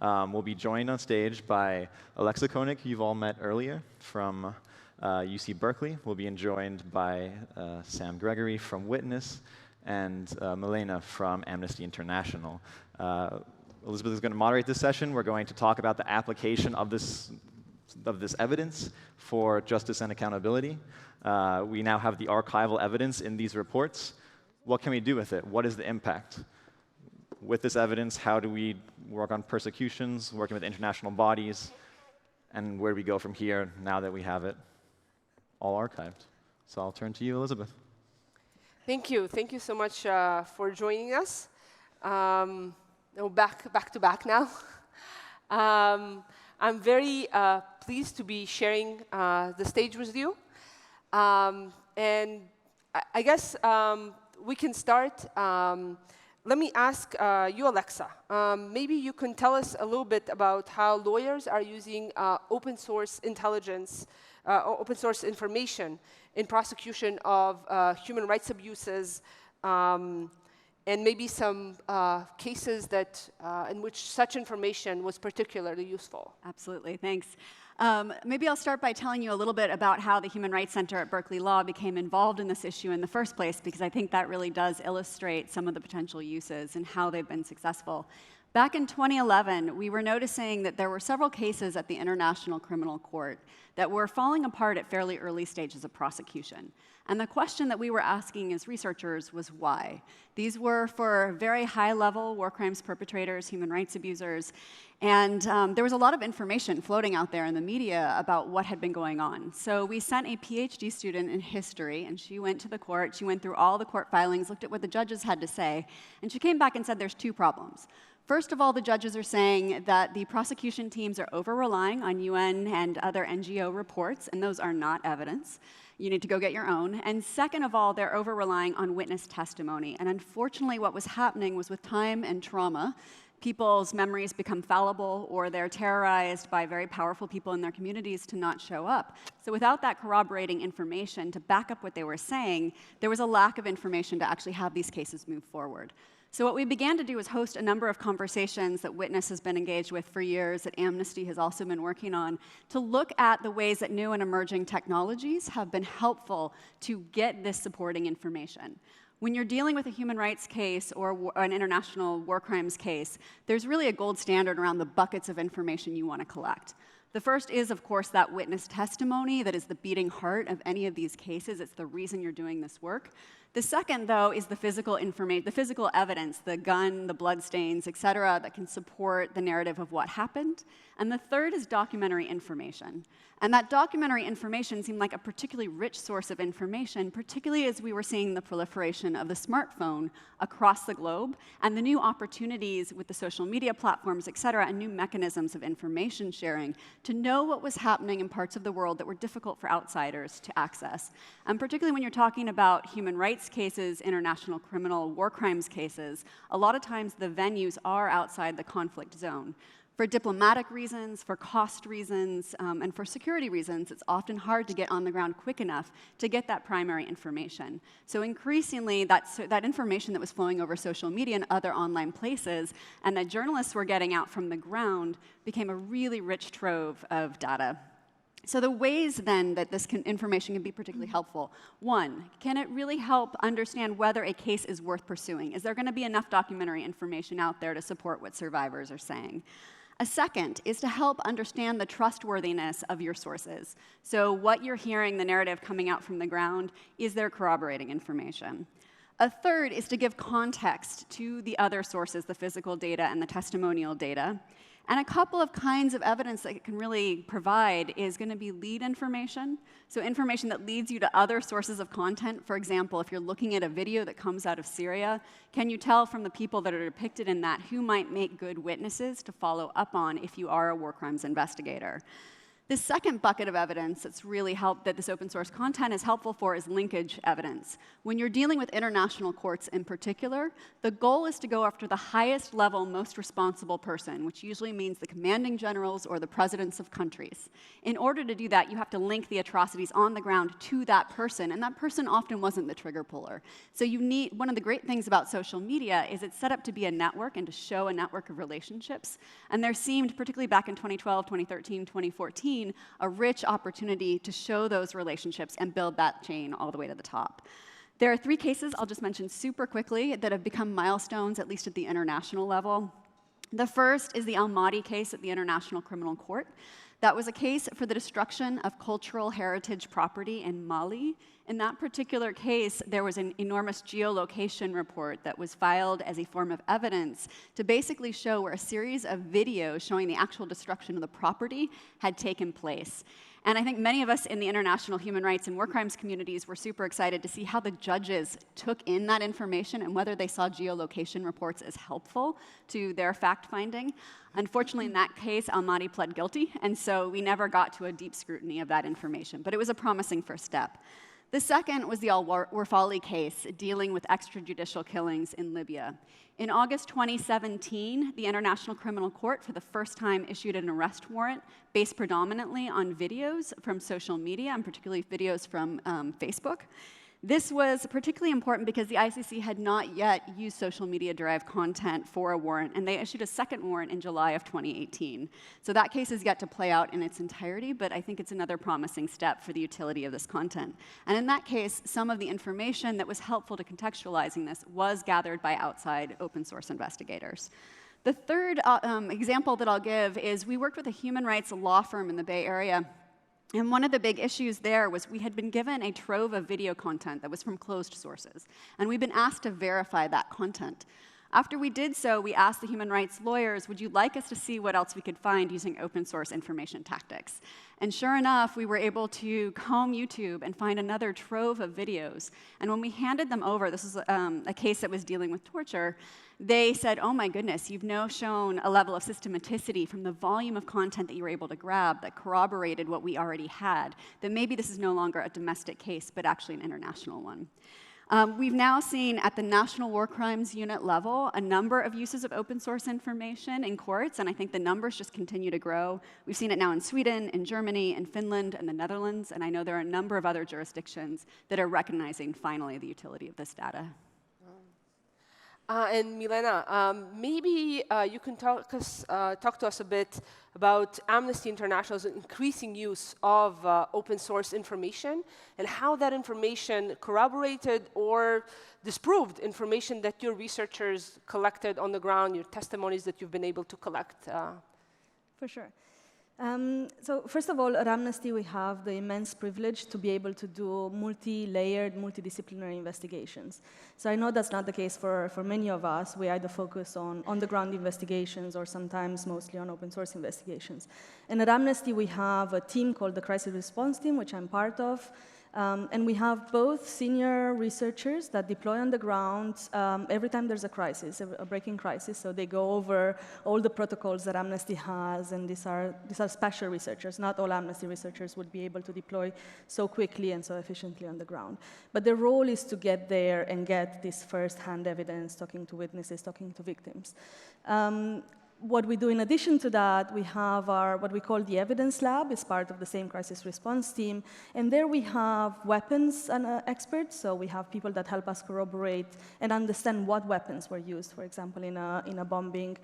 We'll be joined on stage by Alexa Koenig, who you've all met earlier, from UC Berkeley. We'll be joined by Sam Gregory from Witness, and Milena from Amnesty International. Elizabeth is going to moderate this session. We're going to talk about the application of this evidence for justice and accountability. We now have the archival evidence in these reports. What can we do with it? What is the impact? With this evidence, how do we work on persecutions, working with international bodies, and where do we go from here now that we have it all archived? So I'll turn to you, Elizabeth. Thank you. Thank you so much for joining us. Back to back now. I'm very pleased to be sharing the stage with you. And I guess we can start. Let me ask you, Alexa. Maybe you can tell us a little bit about how lawyers are using open source intelligence, or open source information in prosecution of human rights abuses, and maybe some cases that in which such information was particularly useful. Absolutely, thanks. Maybe I'll start by telling you a little bit about how the Human Rights Center at Berkeley Law became involved in this issue in the first place, because I think that really does illustrate some of the potential uses and how they've been successful. Back in 2011, we were noticing that there were several cases at the International Criminal Court that were falling apart at fairly early stages of prosecution. And the question that we were asking as researchers was why. These were for very high-level war crimes perpetrators, human rights abusers, and there was a lot of information floating out there in the media about what had been going on. So we sent a PhD student in history, and she went to the court. She went through all the court filings, looked at what the judges had to say, and she came back and said there's two problems. First of all, the judges are saying that the prosecution teams are over-relying on UN and other NGO reports, and those are not evidence. You need to go get your own. And second of all, they're over-relying on witness testimony. And unfortunately, what was happening was with time and trauma, people's memories become fallible, or they're terrorized by very powerful people in their communities to not show up. So without that corroborating information to back up what they were saying, there was a lack of information to actually have these cases move forward. So what we began to do was host a number of conversations that Witness has been engaged with for years, that Amnesty has also been working on, to look at the ways that new and emerging technologies have been helpful to get this supporting information. When you're dealing with a human rights case or an international war crimes case, there's really a gold standard around the buckets of information you want to collect. The first is, of course, that witness testimony that is the beating heart of any of these cases. It's the reason you're doing this work. The second, though, is the physical evidence, the gun, the bloodstains, et cetera, that can support the narrative of what happened. And the third is documentary information. And that documentary information seemed like a particularly rich source of information, particularly as we were seeing the proliferation of the smartphone across the globe and the new opportunities with the social media platforms, et cetera, and new mechanisms of information sharing to know what was happening in parts of the world that were difficult for outsiders to access. And particularly when you're talking about human rights cases, international criminal war crimes cases, a lot of times the venues are outside the conflict zone. For diplomatic reasons, for cost reasons, and for security reasons, it's often hard to get on the ground quick enough to get that primary information. So increasingly, that information that was flowing over social media and other online places, and that journalists were getting out from the ground, became a really rich trove of data. So the ways, then, that this information can be particularly helpful. One, can it really help understand whether a case is worth pursuing? Is there going to be enough documentary information out there to support what survivors are saying? A second is to help understand the trustworthiness of your sources. So what you're hearing, the narrative coming out from the ground, is there corroborating information? A third is to give context to the other sources, the physical data and the testimonial data. And a couple of kinds of evidence that it can really provide is going to be lead information, so information that leads you to other sources of content. For example, if you're looking at a video that comes out of Syria, can you tell from the people that are depicted in that who might make good witnesses to follow up on if you are a war crimes investigator? The second bucket of evidence that's really helped that this open source content is helpful for is linkage evidence. When you're dealing with international courts in particular, the goal is to go after the highest level, most responsible person, which usually means the commanding generals or the presidents of countries. In order to do that, you have to link the atrocities on the ground to that person, and that person often wasn't the trigger puller. So you need, one of the great things about social media is it's set up to be a network and to show a network of relationships. And there seemed, particularly back in 2012, 2013, 2014, a rich opportunity to show those relationships and build that chain all the way to the top. There are 3 cases I'll just mention super quickly that have become milestones, at least at the international level. The first is the Almaty case at the International Criminal Court. That was a case for the destruction of cultural heritage property in Mali. In that particular case, there was an enormous geolocation report that was filed as a form of evidence to basically show where a series of videos showing the actual destruction of the property had taken place. And I think many of us in the international human rights and war crimes communities were super excited to see how the judges took in that information and whether they saw geolocation reports as helpful to their fact-finding. Unfortunately, in that case, Almaty pled guilty, and so we never got to a deep scrutiny of that information, but it was a promising first step. The second was the al-Warfali case dealing with extrajudicial killings in Libya. In August 2017, the International Criminal Court for the first time issued an arrest warrant based predominantly on videos from social media, and particularly videos from Facebook. This was particularly important because the ICC had not yet used social media-derived content for a warrant, and they issued a second warrant in July of 2018. So that case is yet to play out in its entirety, but I think it's another promising step for the utility of this content. And in that case, some of the information that was helpful to contextualizing this was gathered by outside open source investigators. The third example that I'll give is we worked with a human rights law firm in the Bay Area. And one of the big issues there was we had been given a trove of video content that was from closed sources. And we've been asked to verify that content. After we did so, we asked the human rights lawyers, would you like us to see what else we could find using open source information tactics? And sure enough, we were able to comb YouTube and find another trove of videos. And when we handed them over, this was a case that was dealing with torture, they said, oh my goodness, you've now shown a level of systematicity from the volume of content that you were able to grab that corroborated what we already had, that maybe this is no longer a domestic case, but actually an international one. We've now seen at the National War Crimes Unit level a number of uses of open source information in courts, and I think the numbers just continue to grow. We've seen it now in Sweden, in Germany, in Finland, and the Netherlands, and I know there are a number of other jurisdictions that are recognizing finally the utility of this data. And Milena, maybe you can talk to us a bit about Amnesty International's increasing use of open source information and how that information corroborated or disproved information that your researchers collected on the ground, your testimonies that you've been able to collect. For sure. So first of all, at Amnesty, we have the immense privilege to be able to do multi-layered, multidisciplinary investigations. So I know that's not the case for many of us. We either focus on on-the-ground investigations or sometimes mostly on open source investigations. And at Amnesty, we have a team called the Crisis Response Team, which I'm part of. And we have both senior researchers that deploy on the ground every time there's a crisis, a breaking crisis. So they go over all the protocols that Amnesty has, and these are special researchers. Not all Amnesty researchers would be able to deploy so quickly and so efficiently on the ground. But their role is to get there and get this first-hand evidence, talking to witnesses, talking to victims. What we do in addition to that, we have what we call the evidence lab. It's part of the same crisis response team. And there we have weapons experts. So we have people that help us corroborate and understand what weapons were used, for example, in a bombing.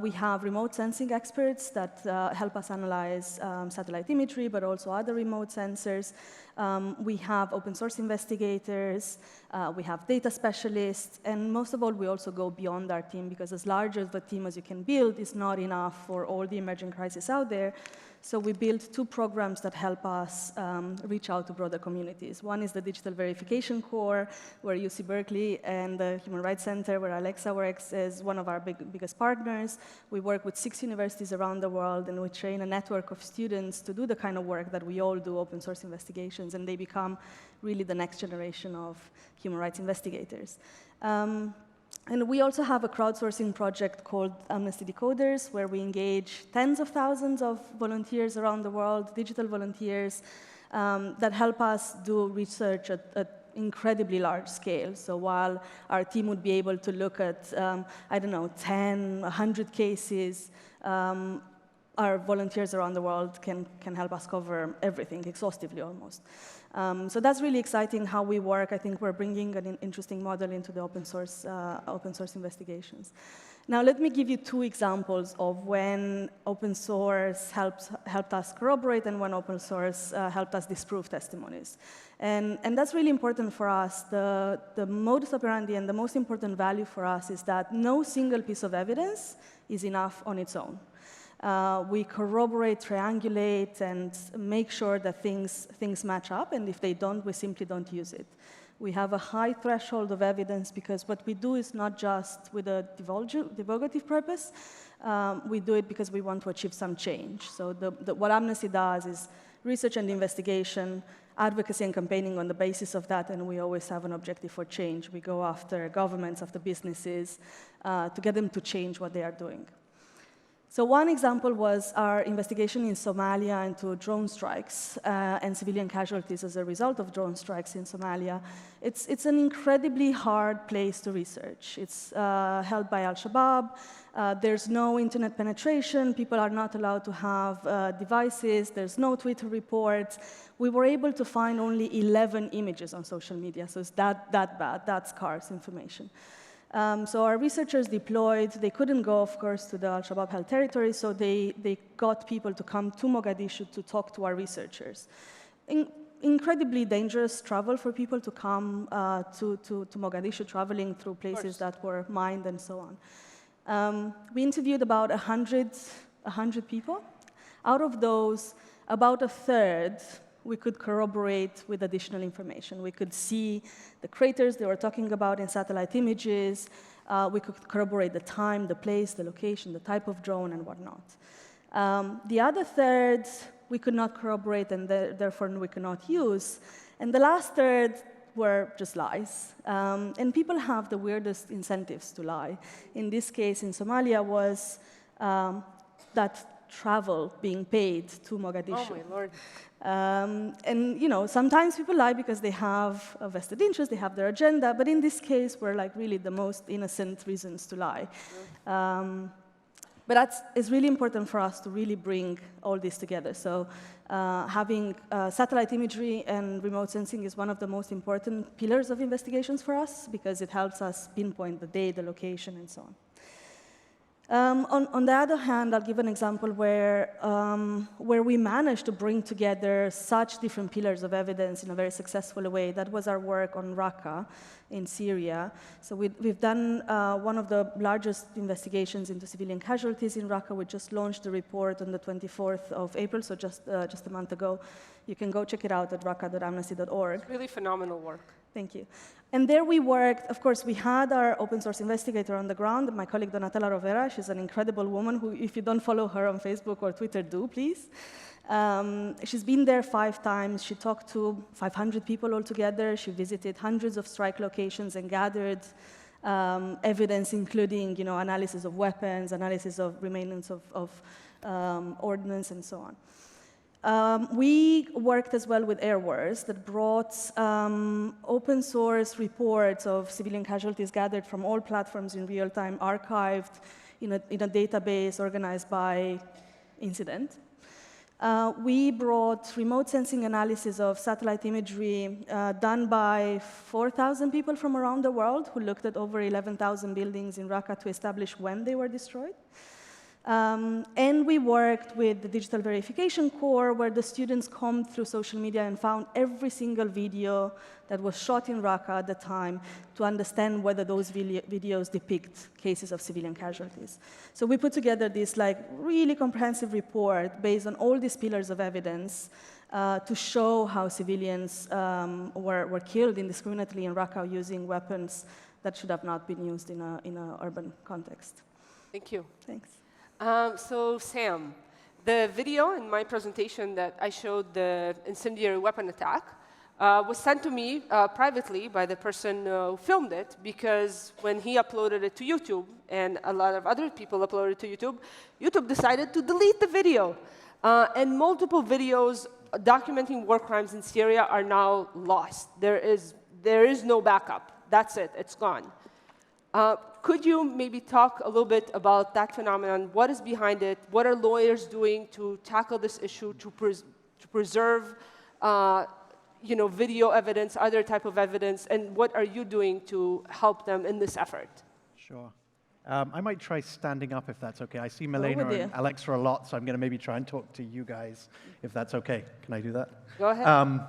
We have remote sensing experts that help us analyze satellite imagery, but also other remote sensors. We have open source investigators. We have data specialists. And most of all, we also go beyond our team, because as large as the team as you can build is not enough for all the emerging crises out there. So we built 2 programs that help us reach out to broader communities. One is the Digital Verification Core, where UC Berkeley and the Human Rights Center, where Alexa works, is one of our biggest partners. We work with 6 universities around the world, and we train a network of students to do the kind of work that we all do, open source investigations, and they become really the next generation of human rights investigators. And we also have a crowdsourcing project called Amnesty Decoders, where we engage tens of thousands of volunteers around the world, digital volunteers, that help us do research at incredibly large scale. So while our team would be able to look at, I don't know, 10, 100 cases, our volunteers around the world can help us cover everything, exhaustively almost. So that's really exciting how we work. I think we're bringing an interesting model into the open source investigations. Now, let me give you two examples of when open source helped us corroborate and when open source helped us disprove testimonies. And that's really important for us. The modus operandi and the most important value for us is that no single piece of evidence is enough on its own. We corroborate, triangulate, and make sure that things match up, and if they don't, we simply don't use it. We have a high threshold of evidence because what we do is not just with a divulgative purpose. We do it because we want to achieve some change. So what Amnesty does is research and investigation, advocacy and campaigning on the basis of that, and we always have an objective for change. We go after governments, after businesses, to get them to change what they are doing. So one example was our investigation in Somalia into drone strikes and civilian casualties as a result of drone strikes in Somalia. It's an incredibly hard place to research. It's held by Al-Shabaab. There's no internet penetration. People are not allowed to have devices. There's no Twitter reports. We were able to find only 11 images on social media, so it's that bad, that scarce information. So our researchers deployed. They couldn't go, of course, to the Al-Shabaab held territory, so they got people to come to Mogadishu to talk to our researchers. Incredibly dangerous travel for people to come to Mogadishu, traveling through places that were mined and so on. We interviewed about 100 people. Out of those, about a third we could corroborate with additional information. We could see the craters they were talking about in satellite images. We could corroborate the time, the place, the location, the type of drone, and whatnot. The other third we could not corroborate, and therefore we could not use. And the last third were just lies. And people have the weirdest incentives to lie. In this case, in Somalia, was that travel being paid to Mogadishu. Oh, my Lord. And sometimes people lie because they have a vested interest, they have their agenda, but in this case, we're like really the most innocent reasons to lie. But it's really important for us to really bring all this together. So having satellite imagery and remote sensing is one of the most important pillars of investigations for us because it helps us pinpoint the day, the location, and so on. On the other hand, I'll give an example where we managed to bring together such different pillars of evidence in a very successful way. That was our work on Raqqa in Syria. So we've done one of the largest investigations into civilian casualties in Raqqa. We just launched the report on the 24th of April, so just a month ago. You can go check it out at raqqa.amnesty.org. It's really phenomenal work. Thank you. And there we worked, of course, we had our open source investigator on the ground, my colleague Donatella Rovera. She's an incredible woman who, if you don't follow her on Facebook or Twitter, do, please. She's been there 5 times. She talked to 500 people altogether. She visited hundreds of strike locations and gathered evidence, including analysis of weapons, analysis of remains of ordnance, and so on. We worked as well with Airwars that brought open source reports of civilian casualties gathered from all platforms in real time, archived in a database organized by incident. We brought remote sensing analysis of satellite imagery done by 4,000 people from around the world who looked at over 11,000 buildings in Raqqa to establish when they were destroyed. And we worked with the Digital Verification Core, where the students combed through social media and found every single video that was shot in Raqqa at the time to understand whether those videos depict cases of civilian casualties. So we put together this really comprehensive report based on all these pillars of evidence to show how civilians were killed indiscriminately in Raqqa using weapons that should have not been used in an urban context. Thank you. Thanks. So Sam, the video in my presentation that I showed the incendiary weapon attack was sent to me privately by the person who filmed it, because when he uploaded it to YouTube and a lot of other people uploaded it to YouTube, YouTube decided to delete the video. And multiple videos documenting war crimes in Syria are now lost. There is no backup. That's it. It's gone. Could you maybe talk a little bit about that phenomenon? What is behind it? What are lawyers doing to tackle this issue, to preserve video evidence, other type of evidence, and what are you doing to help them in this effort? Sure. I might try standing up if that's okay. I see Milena and Alexa a lot, so I'm going to maybe try and talk to you guys if that's okay. Can I do that? Go ahead.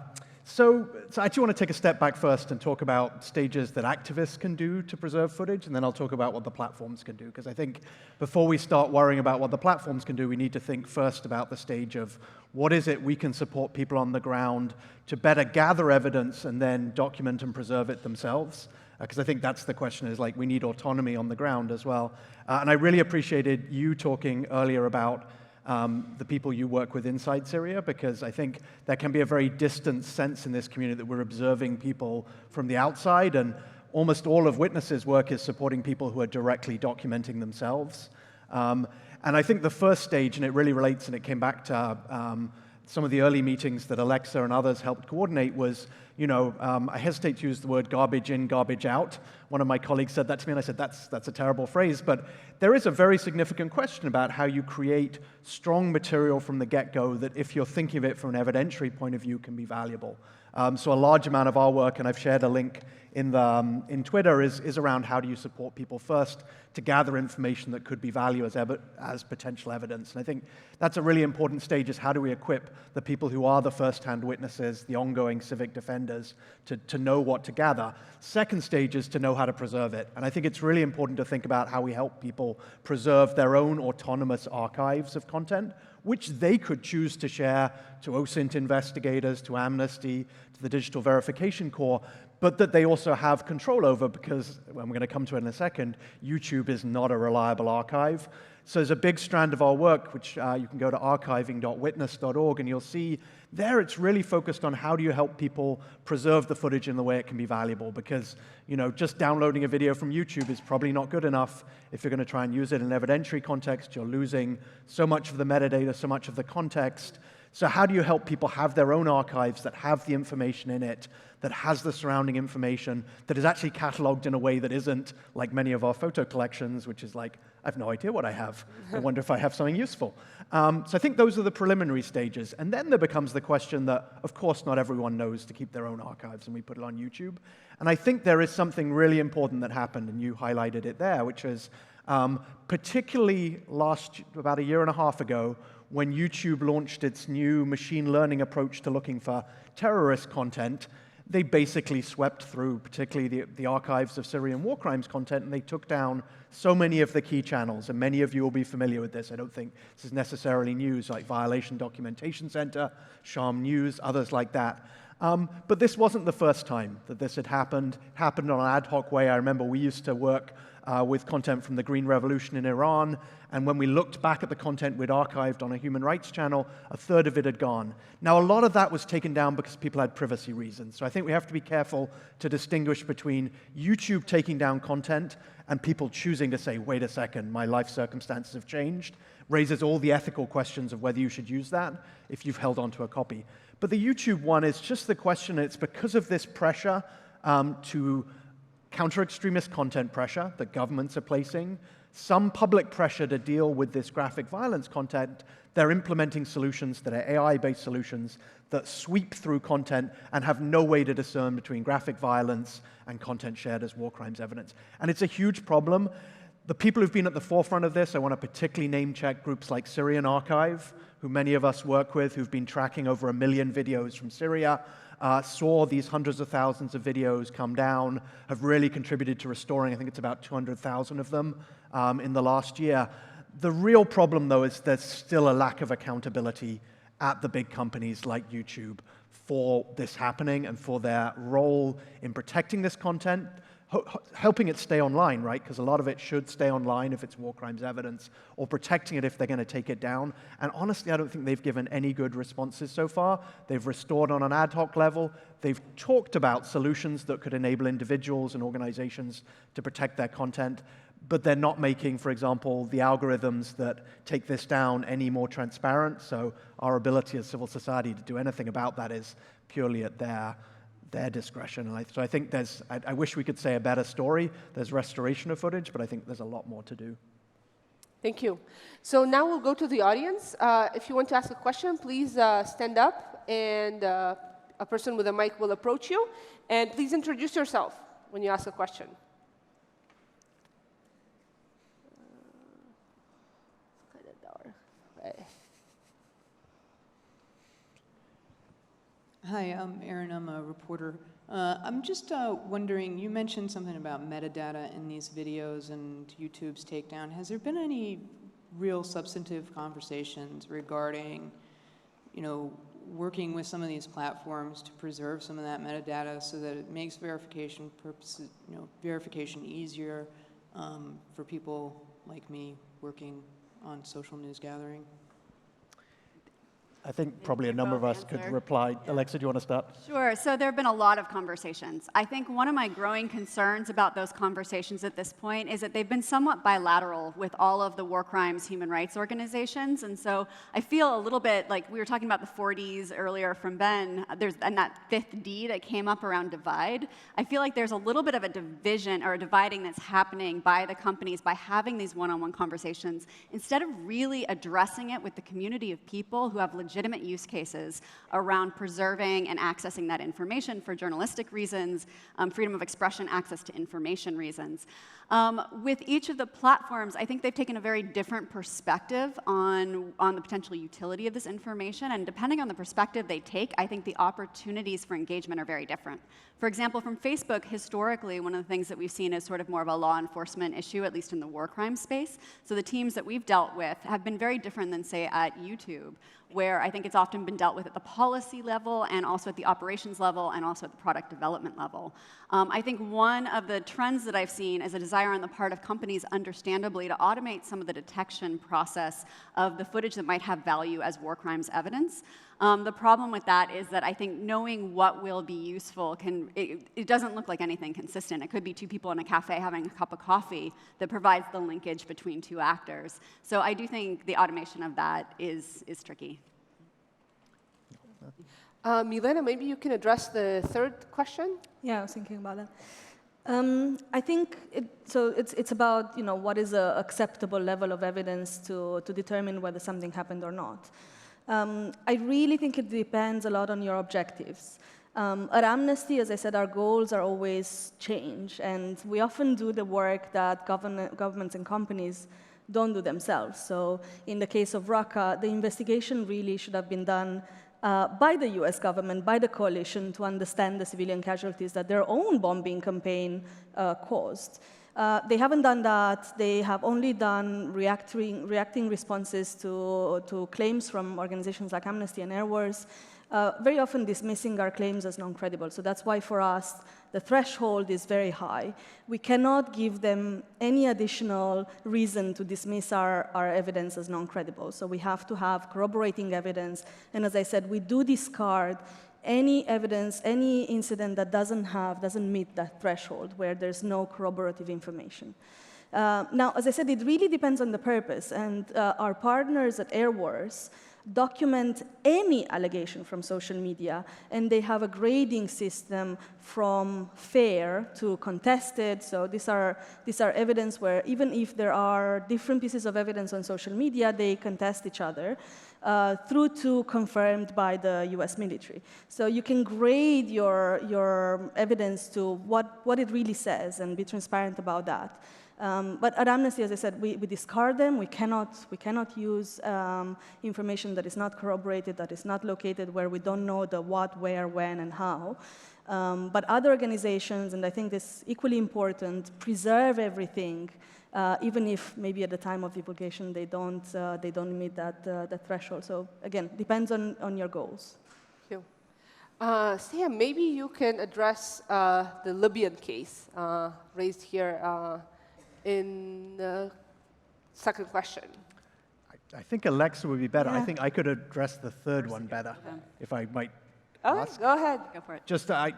So I actually want to take a step back first and talk about stages that activists can do to preserve footage, and then I'll talk about what the platforms can do. Because I think before we start worrying about what the platforms can do, we need to think first about the stage of what is it we can support people on the ground to better gather evidence and then document and preserve it themselves. Because I think that's the question, is like we need autonomy on the ground as well. And I really appreciated you talking earlier about the people you work with inside Syria, because I think there can be a very distant sense in this community that we're observing people from the outside, and almost all of Witness's work is supporting people who are directly documenting themselves. And I think the first stage, and it really relates, and it came back to some of the early meetings that Alexa and others helped coordinate, was, I hesitate to use the word garbage in, garbage out. One of my colleagues said that to me, and I said, that's a terrible phrase, but there is a very significant question about how you create strong material from the get-go that, if you're thinking of it from an evidentiary point of view, can be valuable. So a large amount of our work, and I've shared a link in Twitter, is around how do you support people first to gather information that could be valuable as potential evidence. And I think that's a really important stage, is how do we equip the people who are the first-hand witnesses, the ongoing civic defenders, to know what to gather. Second stage is to know how to preserve it. And I think it's really important to think about how we help people preserve their own autonomous archives of content, which they could choose to share to OSINT investigators, to Amnesty, to the Digital Verification Corps, but that they also have control over, because, and we're going to come to it in a second, YouTube is not a reliable archive. So there's a big strand of our work, which you can go to archiving.witness.org, and you'll see there it's really focused on how do you help people preserve the footage in the way it can be valuable, because just downloading a video from YouTube is probably not good enough. If you're going to try and use it in an evidentiary context, you're losing so much of the metadata, so much of the context. So how do you help people have their own archives that have the information in it, that has the surrounding information, that is actually cataloged in a way that isn't like many of our photo collections, which is like, I have no idea what I have. I wonder if I have something useful. So I think those are the preliminary stages. And then there becomes the question that, of course, not everyone knows to keep their own archives, and we put it on YouTube. And I think there is something really important that happened, and you highlighted it there, which is particularly about a year and a half ago, when YouTube launched its new machine learning approach to looking for terrorist content. They basically swept through, particularly the archives of Syrian war crimes content, and they took down so many of the key channels, and many of you will be familiar with this. I don't think this is necessarily news, like Violation Documentation Center, Sham News, others like that. But this wasn't the first time that this had happened. It happened on an ad hoc way. I remember we used to work with content from the Green Revolution in Iran, and when we looked back at the content we'd archived on a human rights channel, a third of it had gone. Now, a lot of that was taken down because people had privacy reasons. So I think we have to be careful to distinguish between YouTube taking down content and people choosing to say, wait a second, my life circumstances have changed. Raises all the ethical questions of whether you should use that if you've held onto a copy. But the YouTube one is just the question, it's because of this pressure to counter-extremist content pressure that governments are placing, some public pressure to deal with this graphic violence content. They're implementing solutions that are AI-based solutions that sweep through content and have no way to discern between graphic violence and content shared as war crimes evidence. And it's a huge problem. The people who've been at the forefront of this, I want to particularly name-check groups like Syrian Archive, who many of us work with, who've been tracking over 1 million videos from Syria, saw these hundreds of thousands of videos come down, have really contributed to restoring, I think it's about 200,000 of them in the last year. The real problem, though, is there's still a lack of accountability at the big companies like YouTube for this happening and for their role in protecting this content, helping it stay online, right? Because a lot of it should stay online if it's war crimes evidence, or protecting it if they're going to take it down. And honestly, I don't think they've given any good responses so far. They've restored on an ad hoc level. They've talked about solutions that could enable individuals and organizations to protect their content, but they're not making, for example, the algorithms that take this down any more transparent. So our ability as civil society to do anything about that is purely at their discretion. And so I think I wish we could say a better story. There's restoration of footage, but I think there's a lot more to do. Thank you. So now we'll go to the audience. If you want to ask a question, please stand up, and a person with a mic will approach you. And please introduce yourself when you ask a question. Hi, I'm Marin. I'm a reporter. I'm just wondering, you mentioned something about metadata in these videos and YouTube's takedown. Has there been any real substantive conversations regarding, working with some of these platforms to preserve some of that metadata so that it makes verification purposes, verification easier for people like me working on social news gathering? I think probably a number of us could reply. Yeah. Alexa, do you want to start? Sure. So there have been a lot of conversations. I think one of my growing concerns about those conversations at this point is that they've been somewhat bilateral with all of the war crimes human rights organizations. And so I feel a little bit like we were talking about the 4Ds earlier from Ben, and that fifth D that came up around divide. I feel like there's a little bit of a division or a dividing that's happening by the companies by having these one-on-one conversations instead of really addressing it with the community of people who have legitimate use cases around preserving and accessing that information for journalistic reasons, freedom of expression, access to information reasons. With each of the platforms, I think they've taken a very different perspective on the potential utility of this information, and depending on the perspective they take, I think the opportunities for engagement are very different. For example, from Facebook, historically, one of the things that we've seen is sort of more of a law enforcement issue, at least in the war crime space. So the teams that we've dealt with have been very different than, say, at YouTube, where I think it's often been dealt with at the policy level and also at the operations level and also at the product development level. I think one of the trends that I've seen is a desire on the part of companies, understandably, to automate some of the detection process of the footage that might have value as war crimes evidence. The problem with that is that I think knowing what will be useful it doesn't look like anything consistent. It could be two people in a cafe having a cup of coffee that provides the linkage between two actors. So I do think the automation of that is tricky. Milena, maybe you can address the third question? Yeah, I was thinking about that. I think it's about what is an acceptable level of evidence to determine whether something happened or not. I really think it depends a lot on your objectives. At Amnesty, as I said, our goals are always change, and we often do the work that governments and companies don't do themselves. So in the case of Raqqa, the investigation really should have been done by the US government, by the coalition, to understand the civilian casualties that their own bombing campaign caused. They haven't done that. They have only done reacting responses to claims from organizations like Amnesty and Air Wars, very often dismissing our claims as non-credible. So that's why for us, the threshold is very high. We cannot give them any additional reason to dismiss our evidence as non-credible. So we have to have corroborating evidence. And as I said, we do discard any evidence, any incident that doesn't meet that threshold, where there's no corroborative information. Now, as I said, it really depends on the purpose. And our partners at Air Wars document any allegation from social media, and they have a grading system from fair to contested. So these are evidence where even if there are different pieces of evidence on social media, they contest each other through to confirmed by the US military. So you can grade your evidence to what it really says and be transparent about that. But at Amnesty, as I said, we discard them. We cannot use information that is not corroborated, that is not located, where we don't know the what, where, when, and how. But other organizations, and I think this is equally important, preserve everything, even if maybe at the time of divulgation they don't meet that threshold. So again, depends on your goals. Thank you. Sam, maybe you can address the Libyan case raised here in the second question. I think Alexa would be better. Yeah. I think I could address the third one better, if I might Oh, ask. go ahead. Go for it. Just, I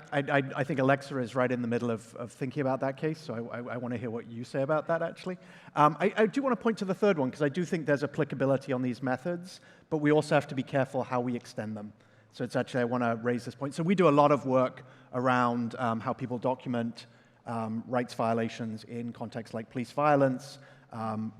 think Alexa is right in the middle of thinking about that case, so I want to hear what you say about that, actually. I do want to point to the third one, because I do think there's applicability on these methods, but we also have to be careful how we extend them. So it's actually, I want to raise this point. So we do a lot of work around how people document rights violations in contexts like police violence,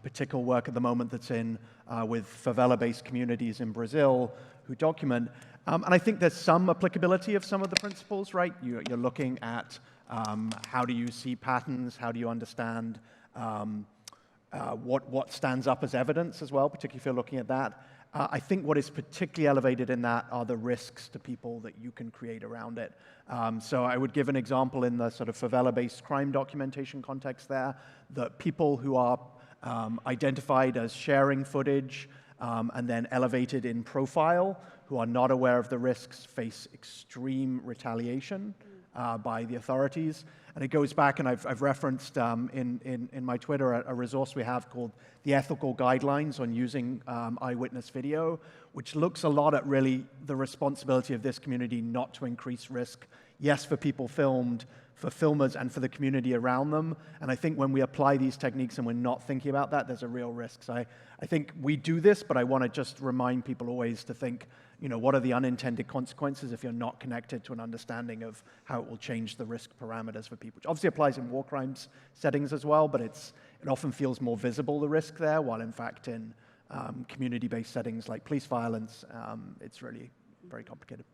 particular work at the moment that's in with favela-based communities in Brazil who document. And I think there's some applicability of some of the principles, right? You're looking at how do you see patterns, how do you understand what stands up as evidence as well, particularly if you're looking at that. I think what is particularly elevated in that are the risks to people that you can create around it. So I would give an example in the sort of favela-based crime documentation context there, that people who are identified as sharing footage and then elevated in profile, who are not aware of the risks, face extreme retaliation by the authorities. And it goes back, and I've referenced in my Twitter a resource we have called the Ethical Guidelines on Using Eyewitness Video, which looks a lot at really the responsibility of this community not to increase risk, yes, for people filmed, for filmers, and for the community around them. And I think when we apply these techniques and we're not thinking about that, there's a real risk. So I think we do this, but I want to just remind people always to think, you know, what are the unintended consequences if you're not connected to an understanding of how it will change the risk parameters for people, which obviously applies in war crimes settings as well, but it often feels more visible, the risk there, while in fact in community-based settings like police violence, it's really very complicated.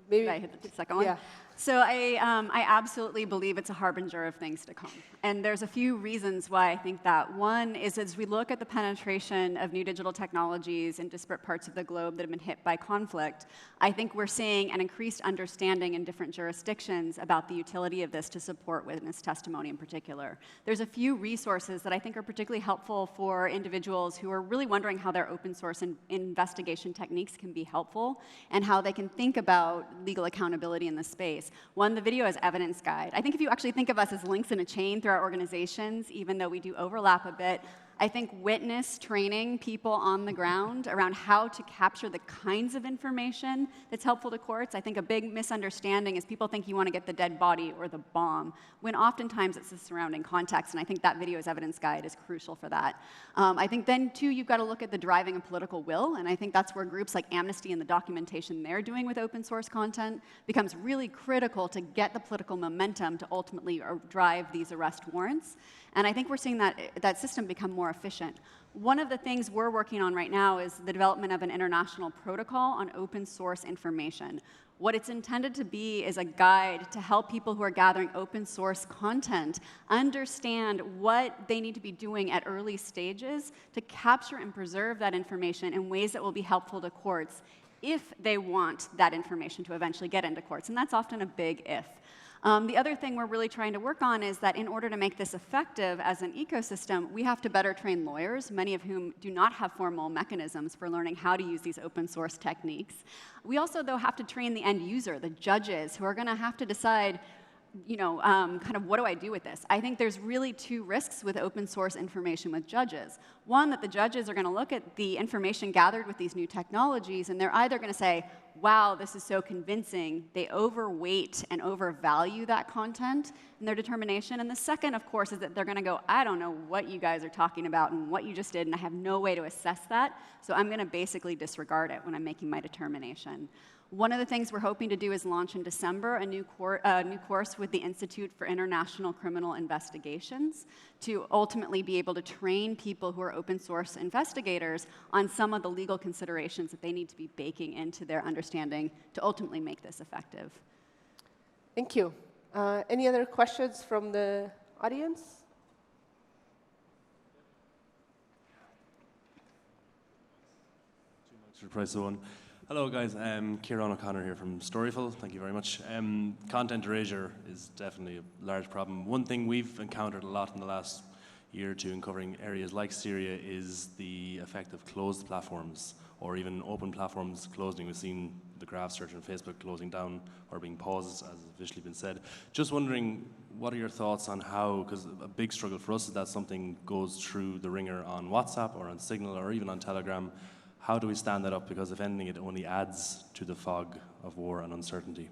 Maybe. Should I hit the second one? Yeah. So I absolutely believe it's a harbinger of things to come. And there's a few reasons why I think that. One is as we look at the penetration of new digital technologies in disparate parts of the globe that have been hit by conflict, I think we're seeing an increased understanding in different jurisdictions about the utility of this to support witness testimony in particular. There's a few resources that I think are particularly helpful for individuals who are really wondering how their open source investigation techniques can be helpful and how they can think about legal accountability in this space. One, the video as evidence guide. I think if you actually think of us as links in a chain through our organizations, even though we do overlap a bit, I think witness training people on the ground around how to capture the kinds of information that's helpful to courts. I think a big misunderstanding is people think you want to get the dead body or the bomb, when oftentimes it's the surrounding context, and I think that video as evidence guide is crucial for that. I think then, too, you've got to look at the driving of political will, and I think that's where groups like Amnesty and the documentation they're doing with open source content becomes really critical to get the political momentum to ultimately drive these arrest warrants. And I think we're seeing that system become more efficient. One of the things we're working on right now is the development of an international protocol on open source information. What it's intended to be is a guide to help people who are gathering open source content understand what they need to be doing at early stages to capture and preserve that information in ways that will be helpful to courts if they want that information to eventually get into courts. And that's often a big if. The other thing we're really trying to work on is that in order to make this effective as an ecosystem, we have to better train lawyers, many of whom do not have formal mechanisms for learning how to use these open source techniques. We also, though, have to train the end user, the judges, who are going to have to decide, you know, kind of what do I do with this? I think there's really two risks with open source information with judges. One, that the judges are going to look at the information gathered with these new technologies, and they're either going to say, wow, this is so convincing, they overweight and overvalue that content in their determination. And the second, of course, is that they're going to go, I don't know what you guys are talking about and what you just did, and I have no way to assess that, so I'm going to basically disregard it when I'm making my determination. One of the things we're hoping to do is launch in December a new course with the Institute for International Criminal Investigations to ultimately be able to train people who are open source investigators on some of the legal considerations that they need to be baking into their understanding to ultimately make this effective. Thank you. Any other questions from the audience? Hello guys, Kieran O'Connor here from Storyful. Thank you very much. Content erasure is definitely a large problem. One thing we've encountered a lot in the last year or two in covering areas like Syria is the effect of closed platforms or even open platforms closing. We've seen the graph search on Facebook closing down or being paused, as has officially been said. Just wondering, what are your thoughts on how, because a big struggle for us is that something goes through the ringer on WhatsApp or on Signal or even on Telegram. How do we stand that up? Because if anything, it only adds to the fog of war and uncertainty.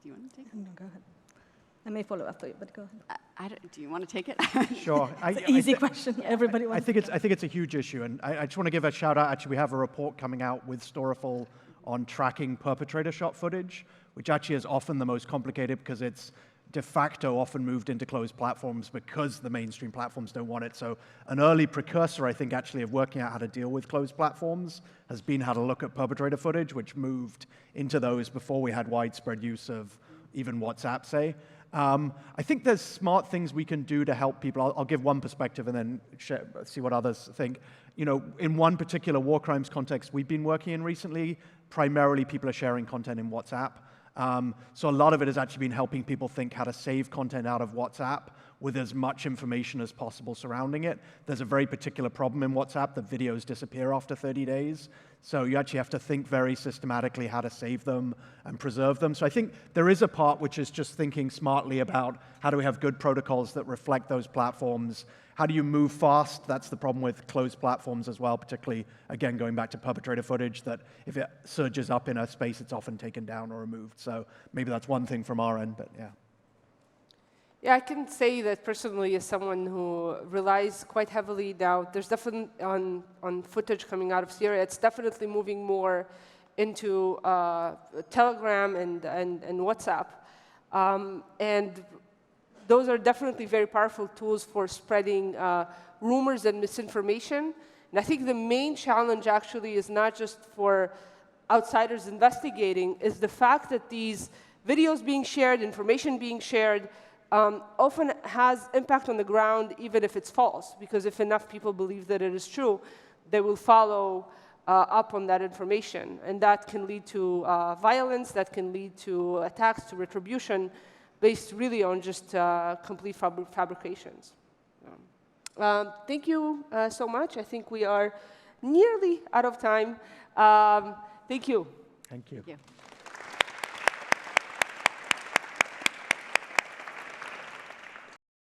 Do you want to take it? No, go ahead. I may follow after you, but go ahead. Do you want to take it? Sure. It's an easy question. Everybody wants. I think it's a huge issue, and I just want to give a shout out. Actually, we have a report coming out with Storyful on tracking perpetrator shot footage, which actually is often the most complicated because it's de facto often moved into closed platforms because the mainstream platforms don't want it. So an early precursor, I think, actually of working out how to deal with closed platforms has been how to look at perpetrator footage, which moved into those before we had widespread use of even WhatsApp, say. I think there's smart things we can do to help people. I'll give one perspective and then see what others think. You know, in one particular war crimes context we've been working in recently, primarily people are sharing content in WhatsApp. So a lot of it has actually been helping people think how to save content out of WhatsApp with as much information as possible surrounding it. There's a very particular problem in WhatsApp that videos disappear after 30 days. So you actually have to think very systematically how to save them and preserve them. So I think there is a part which is just thinking smartly about how do we have good protocols that reflect those platforms. How do you move fast? That's the problem with closed platforms as well, particularly, again, going back to perpetrator footage, that if it surges up in a space, it's often taken down or removed. So maybe that's one thing from our end, but yeah. Yeah, I can say that personally, as someone who relies quite heavily now, there's definitely on footage coming out of Syria, it's definitely moving more into Telegram and WhatsApp. And those are definitely very powerful tools for spreading rumors and misinformation. And I think the main challenge actually is not just for outsiders investigating, is the fact that these videos being shared, information being shared, often has impact on the ground, even if it's false. Because if enough people believe that it is true, they will follow up on that information. And that can lead to violence, that can lead to attacks, to retribution, based really on just complete fabrications. Thank you so much. I think we are nearly out of time. Thank you. Thank you. Thank you.